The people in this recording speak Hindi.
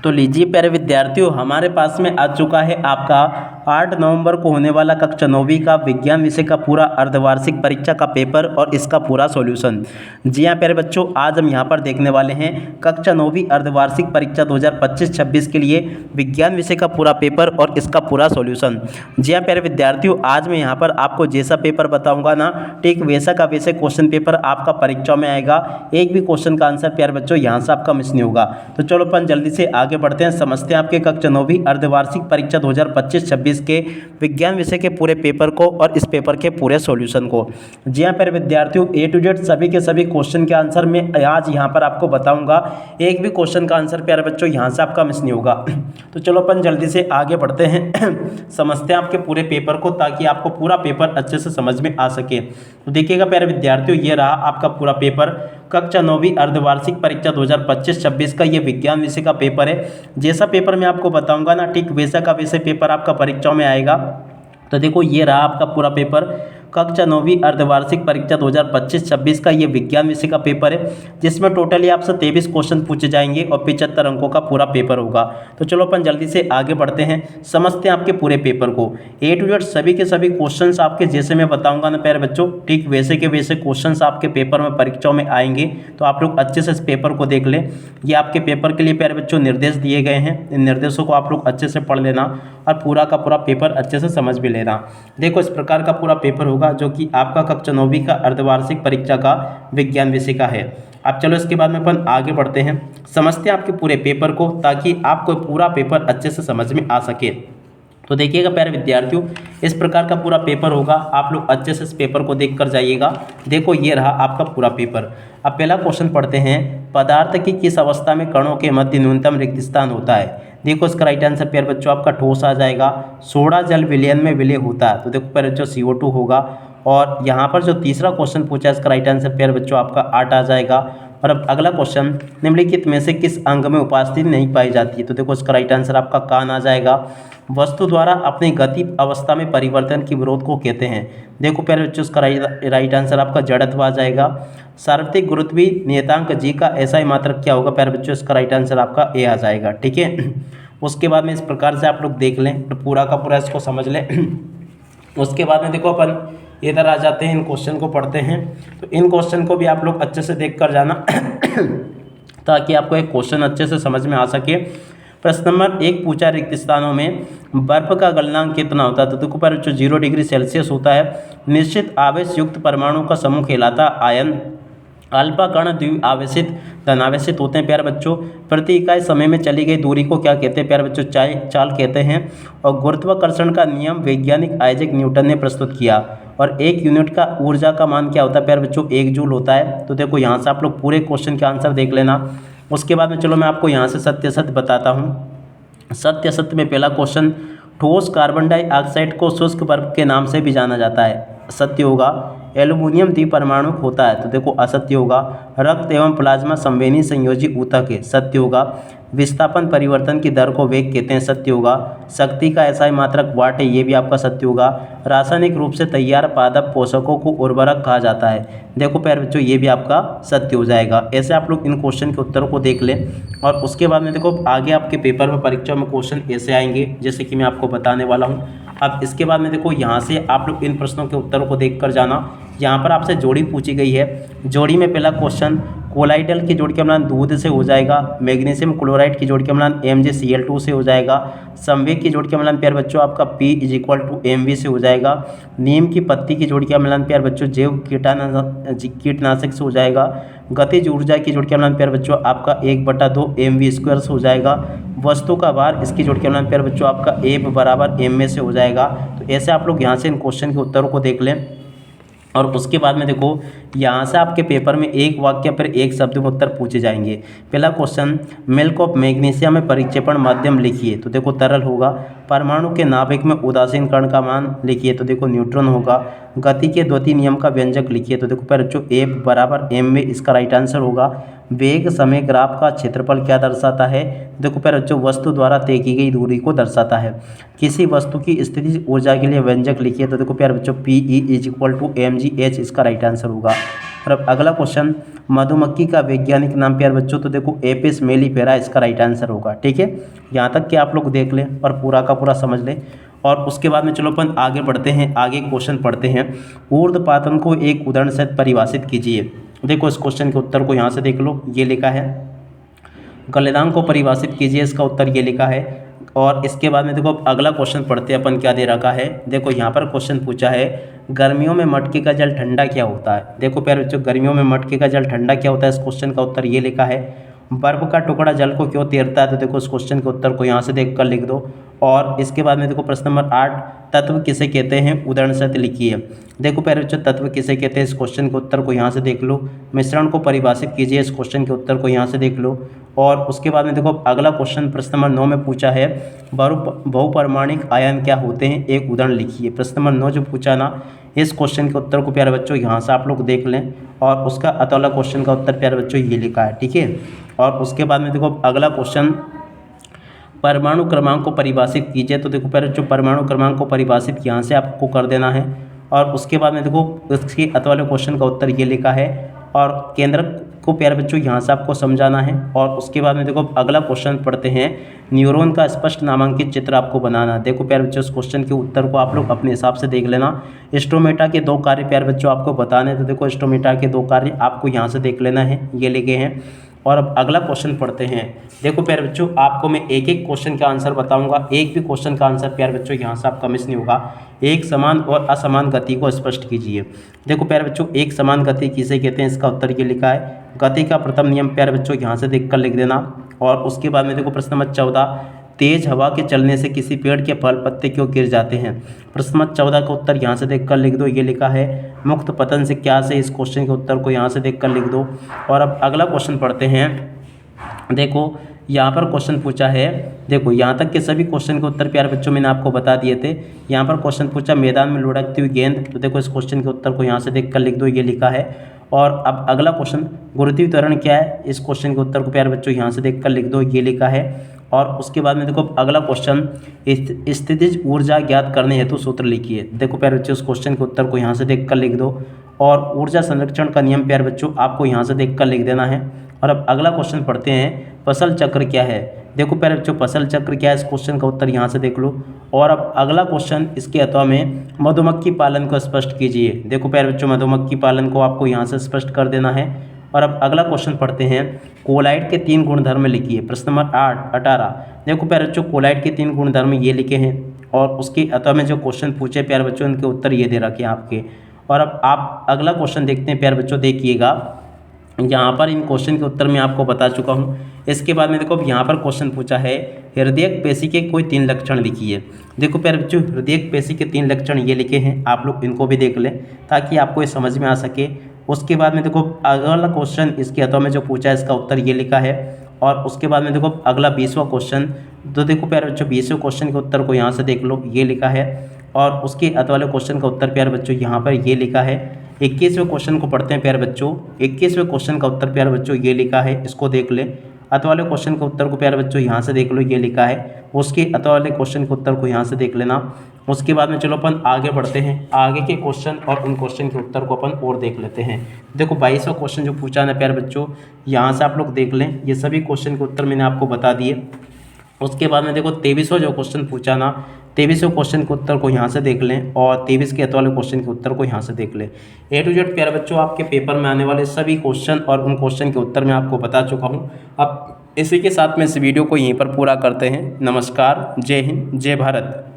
तो लीजिए प्यारे विद्यार्थियों, हमारे पास में आ चुका है आपका 8 नवंबर को होने वाला कक्षा 9वीं का विज्ञान विषय का पूरा अर्धवार्षिक परीक्षा का पेपर और इसका पूरा सॉल्यूशन। जी हाँ प्यारे बच्चों, आज हम यहाँ पर देखने वाले हैं कक्षा 9वीं अर्धवार्षिक परीक्षा 2025-26 के लिए विज्ञान विषय का पूरा पेपर और इसका पूरा सॉल्यूशन। जी हाँ प्यारे विद्यार्थियों, आज मैं यहाँ पर आपको जैसा पेपर बताऊँगा ना, ठीक वैसा का वैसे क्वेश्चन पेपर आपका परीक्षा में आएगा। एक भी क्वेश्चन का आंसर प्यारे बच्चों यहाँ से आपका मिस नहीं होगा। तो चलो अपन जल्दी से आगे बढ़ते हैं, समझते हैं आपके कक्षा 9वीं अर्धवार्षिक परीक्षा 2025-26 के विज्ञान विषय के पूरे पेपर को और इस पेपर के पूरे सॉल्यूशन को। जी हाँ प्यारे विद्यार्थियों, ए टू जेड सभी के सभी क्वेश्चन के आंसर मैं आज यहाँ पर आपको बताऊंगा। एक भी क्वेश्चन का आंसर प्यारे बच्चों यहाँ से आपका मिस नहीं होगा। तो चलो अपन जल्दी से आगे बढ़ते हैं, समझते हैं आपके पूरे पेपर को, ताकि आपको पूरा पेपर अच्छे से समझ में आ सके। तो देखिएगा प्यारे विद्यार्थियों, ये रहा आपका पूरा पेपर, कक्षा 9वीं अर्धवार्षिक परीक्षा 2025-26 का ये विज्ञान विषय का पेपर है। जैसा पेपर मैं आपको बताऊंगा ना, ठीक वैसा का वैसे पेपर आपका परीक्षाओं में आएगा। तो देखो ये रहा आपका पूरा पेपर, कक्षा 9वीं अर्धवार्षिक परीक्षा 2025-26 का ये विज्ञान विषय का पेपर है, जिसमें टोटली आपसे 23 क्वेश्चन पूछे जाएंगे और 75 अंकों का पूरा पेपर होगा। तो चलो अपन जल्दी से आगे बढ़ते हैं, समझते हैं आपके पूरे पेपर को। ए टू जेड सभी के सभी क्वेश्चंस आपके जैसे मैं बताऊंगा ना प्यारे बच्चों, ठीक वैसे के वैसे क्वेश्चंस आपके पेपर में परीक्षाओं में आएंगे। तो आप लोग अच्छे से इस पेपर को देख लें। ये आपके पेपर के लिए प्यारे बच्चों निर्देश दिए गए हैं, इन निर्देशों को आप लोग अच्छे से पढ़ लेना और पूरा का पूरा पेपर अच्छे से समझ भी लेना। देखो इस प्रकार का पूरा पेपर होगा, जो कि आपका कक्षा 9वीं का अर्धवार्षिक परीक्षा का विज्ञान विषय का है। अब चलो इसके बाद में अपन आगे बढ़ते हैं, समझते हैं आपके पूरे पेपर को, ताकि आपको पूरा पेपर अच्छे से समझ में आ सके। तो देखिएगा प्यारे विद्यार्थियों, इस प्रकार का पूरा पेपर होगा, आप लोग अच्छे से इस पेपर को देख कर जाइएगा। देखो ये रहा आपका पूरा पेपर। अब पहला क्वेश्चन पढ़ते हैं, पदार्थ की किस अवस्था में कणों के मध्य न्यूनतम रिक्त स्थान होता है। देखो इसका राइट आंसर प्यारे बच्चों आपका ठोस आ जाएगा। सोडा जल विलयन में विलय होता है, तो देखो प्यारे बच्चों CO2 होगा। और यहाँ पर जो तीसरा क्वेश्चन पूछा है, इसका राइट आंसर प्यारे बच्चों आपका 8 आ जाएगा। और अब अगला क्वेश्चन, निम्नलिखित में से किस अंग में उपस्थिति नहीं पाई जाती है, तो देखो इसका राइट आंसर आपका कान आ जाएगा। वस्तु द्वारा अपनी गति अवस्था में परिवर्तन की विरोध को कहते हैं। देखो प्यारे बच्चों इसका राइट आंसर आपका जड़त्व आ जाएगा। सार्वत्रिक गुरुत्वीय नियतांक जी का SI मात्रक क्या होगा प्यारे बच्चों, इसका राइट आंसर आपका A आ जाएगा। ठीक है, उसके बाद में इस प्रकार से आप लोग देख लें, तो पूरा का पूरा इसको समझ लें। उसके बाद में देखो अपन इधर आ जाते हैं, इन क्वेश्चन को पढ़ते हैं। तो इन क्वेश्चन को भी आप लोग अच्छे से देख कर जाना ताकि आपको एक क्वेश्चन अच्छे से समझ में आ सके। प्रश्न नंबर 1 पूछा, रिक्त स्थानों में बर्फ का गलनांक कितना होता है, तो देखो पर जो 0 डिग्री सेल्सियस होता है। निश्चित आवेश युक्त परमाणु का समूह कहलाता आयन। अल्फा कण द्विआवेशित धनावेशित होते हैं प्यारे बच्चों। प्रति इकाई समय में चली गई दूरी को क्या कहते हैं प्यारे बच्चों, चाल कहते हैं। और गुरुत्वाकर्षण का नियम वैज्ञानिक आइजैक न्यूटन ने प्रस्तुत किया। और 1 यूनिट का ऊर्जा का मान क्या होता है प्यारे बच्चों, 1 जूल होता है। तो देखो यहाँ से आप लोग पूरे क्वेश्चन के आंसर देख लेना। उसके बाद में चलो मैं आपको यहाँ से सत्य असत्य बताता हूँ। सत्य असत्य में पहला क्वेश्चन, ठोस कार्बन डाइऑक्साइड को शुष्क बर्फ के नाम से भी जाना जाता है, सत्य होगा। एल्युमिनियम द्विपरमाणुक होता है, तो देखो असत्य होगा। रक्त एवं प्लाज्मा संवेदी संयोजी ऊतक है, सत्य होगा। विस्थापन परिवर्तन की दर को वेग कहते हैं, सत्य होगा। शक्ति का SI मात्रक वाट है, ये भी आपका सत्य होगा। रासायनिक रूप से तैयार पादप पोषकों को उर्वरक कहा जाता है, देखो प्यारे बच्चों ये भी आपका सत्य हो जाएगा। ऐसे आप लोग इन क्वेश्चन के उत्तरों को देख लें। और उसके बाद में देखो आगे आपके पेपर में परीक्षा में क्वेश्चन ऐसे आएंगे, जैसे कि मैं आपको बताने वाला हूँ। अब इसके बाद में देखो यहाँ से आप लोग इन प्रश्नों के उत्तरों को देख कर जाना। यहाँ पर आपसे जोड़ी पूछी गई है। जोड़ी में पहला क्वेश्चन, कोलाइडल की जोड़ का मिलान दूध से हो जाएगा। मैग्नीशियम क्लोराइड की जोड़ का मिलान MgCl2 से हो जाएगा। संवेग की जोड़ का मिलान प्यारे बच्चों आपका P = mv से हो जाएगा। नीम की पत्ती की जोड़ का मिलान प्यारे बच्चों जैव कीटनाशक से हो जाएगा। गतिज ऊर्जा की जोड़ का मिलान प्यारे बच्चों आपका 1/2 mv² से हो जाएगा। वस्तु का भार, इसकी जोड़ का मिलान प्यारे बच्चों आपका F = ma से हो जाएगा। तो ऐसे आप लोग यहाँ से इन क्वेश्चन के उत्तरों को देख लें। और उसके बाद में देखो यहाँ से आपके पेपर में एक वाक्य पर एक शब्द में उत्तर पूछे जाएंगे। पहला क्वेश्चन, मिल्क ऑफ मैग्नीशियम में परिक्षेपण माध्यम लिखिए, तो देखो तरल होगा। परमाणु के नाभिक में उदासीन कण का मान लिखिए, तो देखो न्यूट्रॉन होगा। गति के द्वितीय नियम का व्यंजक लिखिए, तो देखो बच्चों F = m में इसका राइट आंसर होगा। वेग समय ग्राफ का क्षेत्रफल क्या दर्शाता है, देखो बच्चों वस्तु द्वारा तय की गई दूरी को दर्शाता है। किसी वस्तु की स्थिति ऊर्जा के लिए व्यंजक लिखिए, तो देखो प्यारे बच्चों PE = mgh इसका राइट आंसर होगा। और अब अगला क्वेश्चन, मधुमक्खी का वैज्ञानिक नाम प्यारे बच्चों, तो देखो एपिस मेलिफेरा इसका राइट आंसर होगा। ठीक है, यहाँ तक कि आप लोग देख लें और पूरा का पूरा समझ लें। और उसके बाद में चलो अपन आगे बढ़ते हैं, आगे क्वेश्चन पढ़ते हैं। ऊर्ध्वपातन को एक उदाहरण से परिभाषित कीजिए। देखो इस क्वेश्चन के उत्तर को यहाँ से देख लो, ये लिखा है। गलनांक को परिभाषित कीजिए, इसका उत्तर ये लिखा है। और इसके बाद में देखो अगला क्वेश्चन पढ़ते हैं अपन, क्या दे रखा है। देखो यहाँ पर क्वेश्चन पूछा है, गर्मियों में मटके का जल ठंडा क्या होता है। देखो प्यारे बच्चों, गर्मियों में मटके का जल ठंडा क्या होता है, इस क्वेश्चन का उत्तर ये लिखा है। बर्फ का टुकड़ा जल को क्यों तैरता है, तो देखो इस क्वेश्चन के उत्तर को यहाँ से देख कर लिख दो। और इसके बाद में देखो प्रश्न नंबर 8, तत्व किसे कहते हैं, उदाहरण सहित लिखिए। देखो प्यारे बच्चों, तत्व किसे कहते हैं, इस क्वेश्चन के उत्तर को यहाँ से देख लो। मिश्रण को परिभाषित कीजिए, इस क्वेश्चन के उत्तर को यहाँ से देख लो। और उसके बाद में देखो अगला क्वेश्चन प्रश्न नंबर 9 में पूछा है, बहुपरमाणिक आयन क्या होते हैं, एक उदाहरण लिखिए। प्रश्न नंबर 9 जो पूछा ना, इस क्वेश्चन के उत्तर को प्यारे बच्चों यहाँ से आप लोग देख लें। और उसका अतौला क्वेश्चन का उत्तर प्यारे बच्चों ये लिखा है। ठीक है, और उसके बाद में देखो अगला क्वेश्चन, परमाणु क्रमांक को परिभाषित कीजिए। तो देखो प्यारे बच्चों, परमाणु क्रमांक को परिभाषित यहाँ से आपको कर देना है। और उसके बाद में देखो इसके अतवाले क्वेश्चन का उत्तर ये लिखा है। और केंद्र को प्यारे बच्चों यहाँ से आपको समझाना है। और उसके बाद में देखो अगला क्वेश्चन पढ़ते हैं, न्यूरॉन का स्पष्ट नामांकित चित्र आपको बनाना। देखो प्यारे बच्चों, इस क्वेश्चन के उत्तर को आप लोग अपने हिसाब से देख लेना। स्टोमेटा के 2 कार्य प्यारे बच्चों आपको बताने, तो देखो स्टोमेटा के 2 कार्य आपको यहाँ से देख लेना है, ये लिखे हैं। और अब अगला क्वेश्चन पढ़ते हैं। देखो प्यारे बच्चों, आपको मैं एक एक क्वेश्चन का आंसर बताऊंगा, एक भी क्वेश्चन का आंसर प्यारे बच्चों यहाँ से आपका मिस नहीं होगा। एक समान और असमान गति को स्पष्ट कीजिए। देखो प्यारे बच्चों, एक समान गति किसे कहते हैं, इसका उत्तर ये लिखा है। गति का प्रथम नियम प्यारे बच्चों यहाँ से देख कर लिख देना। और उसके बाद में देखो प्रश्न नंबर 14, तेज हवा के चलने से किसी पेड़ के फल पत्ते क्यों गिर जाते हैं। प्रश्न नंबर 14 का उत्तर यहाँ से देख कर लिख दो, ये लिखा है। मुक्त पतन से क्या से, इस क्वेश्चन के उत्तर को यहाँ से देख कर लिख दो। और अब अगला क्वेश्चन पढ़ते हैं। देखो यहाँ पर क्वेश्चन पूछा है, देखो यहाँ तक के सभी क्वेश्चन के उत्तर प्यारे बच्चों मैंने आपको बता दिए थे। यहाँ पर क्वेश्चन पूछा, मैदान में लुढ़कती हुई गेंद, तो देखो इस क्वेश्चन के उत्तर को यहाँ से देख कर लिख दो, ये लिखा है। और अब अगला क्वेश्चन, गुरुत्वीय त्वरण क्या है, इस क्वेश्चन के उत्तर को प्यारे बच्चों यहाँ से देख कर लिख दो, ये लिखा है। और उसके बाद में देखो अगला क्वेश्चन, स्थितिज ऊर्जा ज्ञात करने हेतु सूत्र लिखिए। देखो प्यारे बच्चों, उस क्वेश्चन के उत्तर को यहाँ से देख कर लिख दो। और ऊर्जा संरक्षण का नियम प्यारे बच्चों आपको यहाँ से देख कर लिख देना है। और अब अगला क्वेश्चन पढ़ते हैं, फसल चक्र क्या है। देखो प्यारे बच्चों, फसल चक्र क्या है, इस क्वेश्चन का उत्तर यहाँ से देख लो। और अब अगला क्वेश्चन, इसके अथवा में मधुमक्खी पालन को स्पष्ट कीजिए। देखो प्यारे बच्चों, मधुमक्खी पालन को आपको यहाँ से स्पष्ट कर देना है। और अब अगला क्वेश्चन पढ़ते हैं, कोलाइड के 3 गुणधर्म लिखिए। प्रश्न नंबर 18, देखो प्यारे बच्चों, कोलाइड के 3 गुणधर्म ये लिखे हैं। और उसके अथवा में जो क्वेश्चन पूछे प्यारे बच्चों, उनके उत्तर ये दे रखे हैं आपके। और अब आप अगला क्वेश्चन देखते हैं प्यारे बच्चों, देखिएगा। यहाँ पर इन क्वेश्चन के उत्तर मैं आपको बता चुका हूँ। इसके बाद में देखो अब यहाँ पर क्वेश्चन पूछा है, हृदयक पेशी के कोई 3 लक्षण लिखिए। देखो प्यारे बच्चों, हृदयक पेशी के 3 लक्षण ये लिखे हैं, आप लोग इनको भी देख लें ताकि आपको ये समझ में आ सके। उसके बाद में देखो अगला क्वेश्चन, इसके अथवा में जो पूछा है, इसका उत्तर ये लिखा है। और उसके बाद में देखो अगला 20वां क्वेश्चन, तो देखो प्यारे बच्चों 20वें क्वेश्चन के उत्तर को यहाँ से देख लो, ये लिखा है। और उसके अथवा वाले क्वेश्चन का उत्तर प्यारे बच्चों यहाँ पर ये लिखा है। 21वें क्वेश्चन को पढ़ते हैं प्यारे बच्चों। 21वें क्वेश्चन का उत्तर प्यारे बच्चों ये लिखा है, इसको देख लें। अथवा वाले क्वेश्चन के उत्तर को प्यारे बच्चों यहाँ से देख लो, ये लिखा है। उसके अथवा वाले क्वेश्चन के उत्तर को यहाँ से देख लेना। उसके बाद में चलो अपन आगे बढ़ते हैं, आगे के क्वेश्चन और उन क्वेश्चन के उत्तर को अपन और देख लेते हैं। देखो 22वां क्वेश्चन जो पूछा ना प्यारे बच्चों, यहाँ से आप लोग देख लें, ये सभी क्वेश्चन के उत्तर मैंने आपको बता दिए। उसके बाद में देखो 23वां जो क्वेश्चन पूछा ना, 23वें क्वेश्चन के उत्तर को यहाँ से देख लें। और 23 के वाले क्वेश्चन के उत्तर को यहाँ से देख लें। A to Z प्यारे बच्चों, आपके पेपर में आने वाले सभी क्वेश्चन और उन क्वेश्चन के उत्तर मैं आपको बता चुका हूँ। अब इसी के साथ में इस वीडियो को यहीं पर पूरा करते हैं। नमस्कार, जय हिंद, जय भारत।